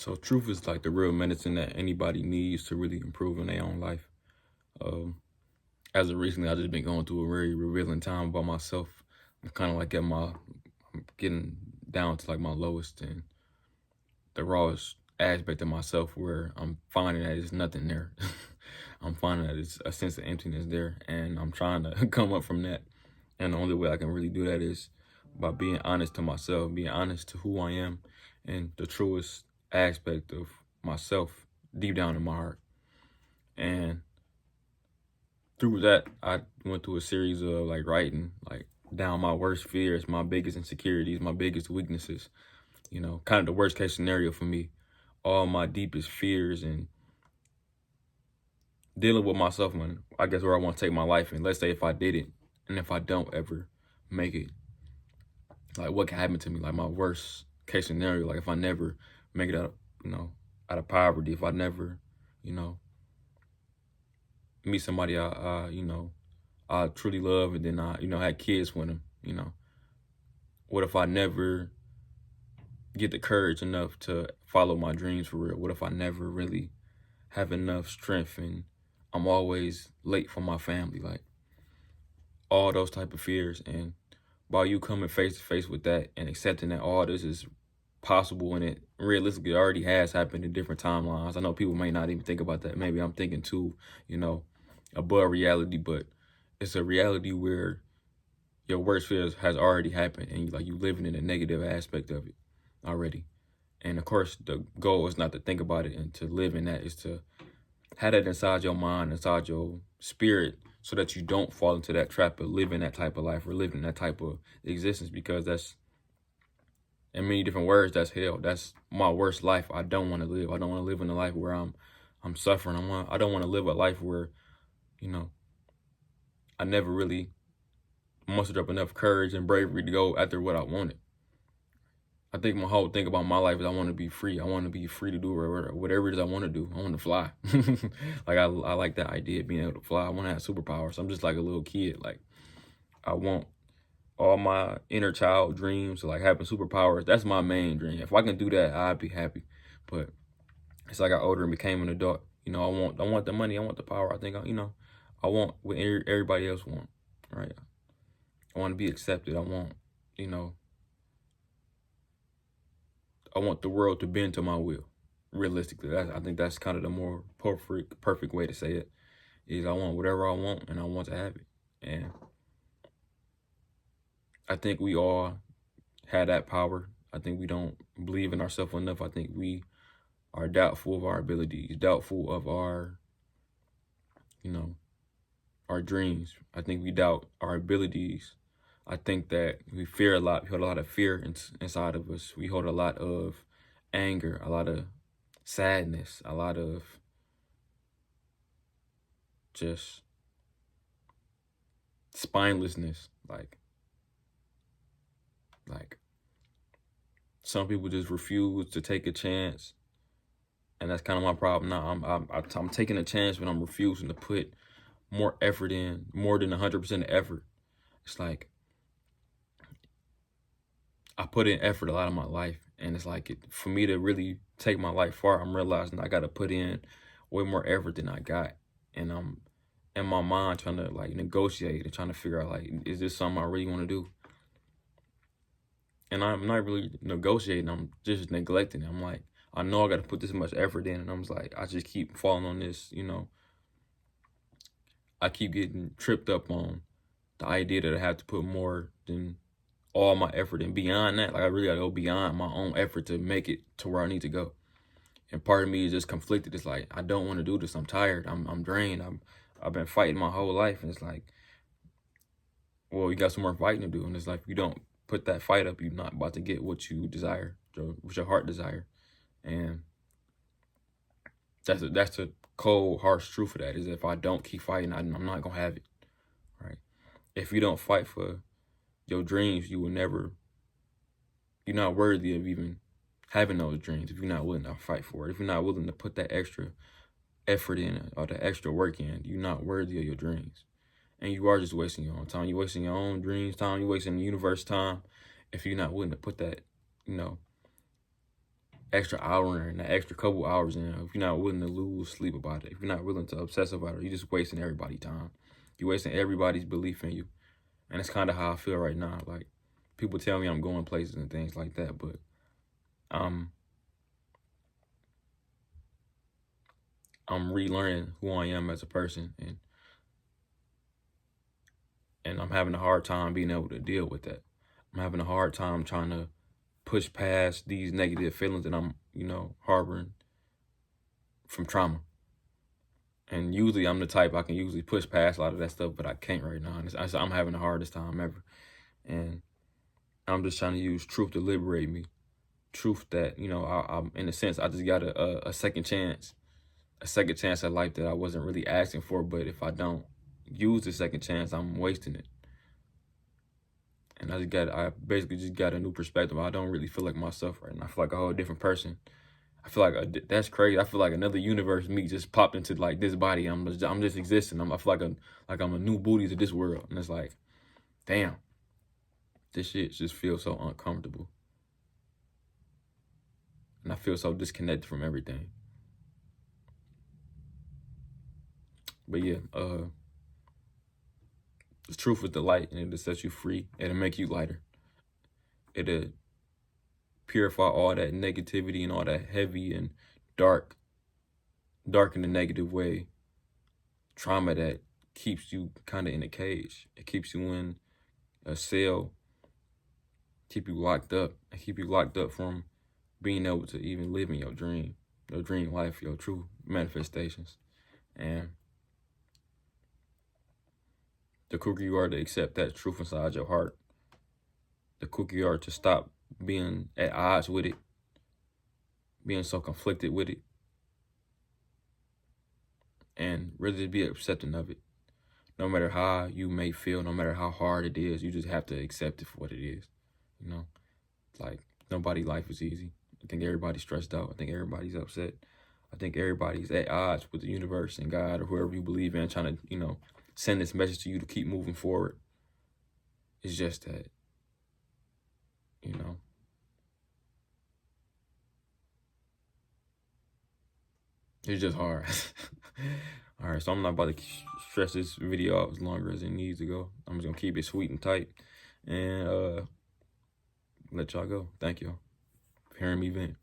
So truth is like the real medicine that anybody needs to really improve in their own life. Um, as of recently, I've just been going through a very revealing time about myself. I'm kind of like I'm getting down to like my lowest and the rawest aspect of myself where I'm finding that there's nothing there. I'm finding that it's a sense of emptiness there, and I'm trying to come up from that. And the only way I can really do that is by being honest to myself, being honest to who I am and the truest aspect of myself deep down in my heart. And through that, I went through a series of like writing, like down my worst fears, my biggest insecurities, my biggest weaknesses, kind of the worst case scenario for me, all my deepest fears and dealing with myself when I guess where I want to take my life. And let's say if I did it and if I don't ever make it, like what can happen to me? Like my worst case scenario, like if I never make it out, out of poverty, if I never, you know, meet somebody I truly love and then I, had kids with them. What if I never get the courage enough to follow my dreams for real? What if I never really have enough strength and I'm always late for my family? Like all those type of fears. And by you coming face to face with that and accepting that all this is possible and it realistically already has happened in different timelines. I know people may not even think about that. Maybe I'm thinking too, above reality, but it's a reality where your worst fears has already happened and you living in a negative aspect of it already. And of course, the goal is not to think about it and to live in that, is to have that inside your mind, inside your spirit, so that you don't fall into that trap of living that type of life or living that type of existence, because that's, in many different words, that's hell. That's my worst life. I don't want to live. I don't want to live in a life where I'm suffering. I don't want to live a life where, I never really mustered up enough courage and bravery to go after what I wanted. I think my whole thing about my life is I want to be free. I want to be free to do whatever it is I want to do. I want to fly. Like I like that idea of being able to fly. I want to have superpowers. I'm just like a little kid. Like I want all my inner child dreams, like having superpowers. That's my main dream. If I can do that, I'd be happy. But as I got older and became an adult, I want the money. I want the power. I think I want what everybody else want. Right. I want to be accepted. I want, I want the world to bend to my will. Realistically, I think that's kind of the more perfect way to say it. Is I want whatever I want and I want to have it. And I think we all have that power. I think we don't believe in ourselves enough. I think we are doubtful of our abilities, doubtful of our, our dreams. I think we doubt our abilities. I think that we fear a lot. We hold a lot of fear inside of us. We hold a lot of anger, a lot of sadness, a lot of just spinelessness. Like some people just refuse to take a chance, and that's kind of my problem now. I'm taking a chance, but I'm refusing to put more effort in, more than 100% effort. It's like I put in effort a lot of my life, and it's like for me to really take my life far, I'm realizing I got to put in way more effort than I got, and I'm in my mind trying to like negotiate and trying to figure out like, is this something I really want to do? And I'm not really negotiating. I'm just neglecting it. I'm like, I know I got to put this much effort in, and I'm just like, I just keep falling on this, I keep getting tripped up on the idea that I have to put more than all my effort and beyond that. Like I really gotta go beyond my own effort to make it to where I need to go. And part of me is just conflicted. It's like, I don't want to do this. I'm tired. I'm drained. I've been fighting my whole life. And it's like, well, you got some more fighting to do. And it's like, if you don't put that fight up, you're not about to get what you desire, what your heart desire. And that's a cold, harsh truth of that, is if I don't keep fighting, I'm not gonna have it. Right? If you don't fight for your dreams, you're not worthy of even having those dreams if you're not willing to fight for it. If you're not willing to put that extra effort in or the extra work in, you're not worthy of your dreams. And you are just wasting your own time. You're wasting your own dreams time. You're wasting the universe time if you're not willing to put that, extra hour and that extra couple hours in, if you're not willing to lose sleep about it, if you're not willing to obsess about it, you're just wasting everybody's time. You're wasting everybody's belief in you. And it's kind of how I feel right now. Like, people tell me I'm going places and things like that, but I'm relearning who I am as a person, and I'm having a hard time being able to deal with that. I'm having a hard time trying to push past these negative feelings that I'm, harboring from trauma. And usually I'm the type I can usually push past a lot of that stuff, but I can't right now. And I'm having the hardest time ever. And I'm just trying to use truth to liberate me. Truth that, I'm in a sense, I just got a second chance. A second chance at life that I wasn't really asking for, but if I don't use the second chance, I'm wasting it. And I basically just got a new perspective. I don't really feel like myself right now. I feel like a whole different person. I feel like that's crazy. I feel like another universe me just popped into like this body. I'm just existing. I feel like I'm a new booty to this world, and it's like, damn, this shit just feels so uncomfortable, and I feel so disconnected from everything. But yeah, the truth is the light, and it'll set you free. It'll make you lighter. It'll purify all that negativity and all that heavy and dark in a negative way trauma that keeps you kind of in a cage. It keeps you in a cell, keep you locked up, and keep you locked up from being able to even live in your dream life, your true manifestations. And the quicker you are to accept that truth inside your heart, the quicker you are to stop being at odds with it, being so conflicted with it, and really be accepting of it. No matter how you may feel, no matter how hard it is, you just have to accept it for what it is. Like, nobody's life is easy. I think everybody's stressed out. I think everybody's upset. I think everybody's at odds with the universe and God or whoever you believe in, trying to, send this message to you to keep moving forward. It's just that, it's just hard. All right, so I'm not about to stress this video out as longer as it needs to go. I'm just going to keep it sweet and tight and let y'all go. Thank y'all for hearing me vent.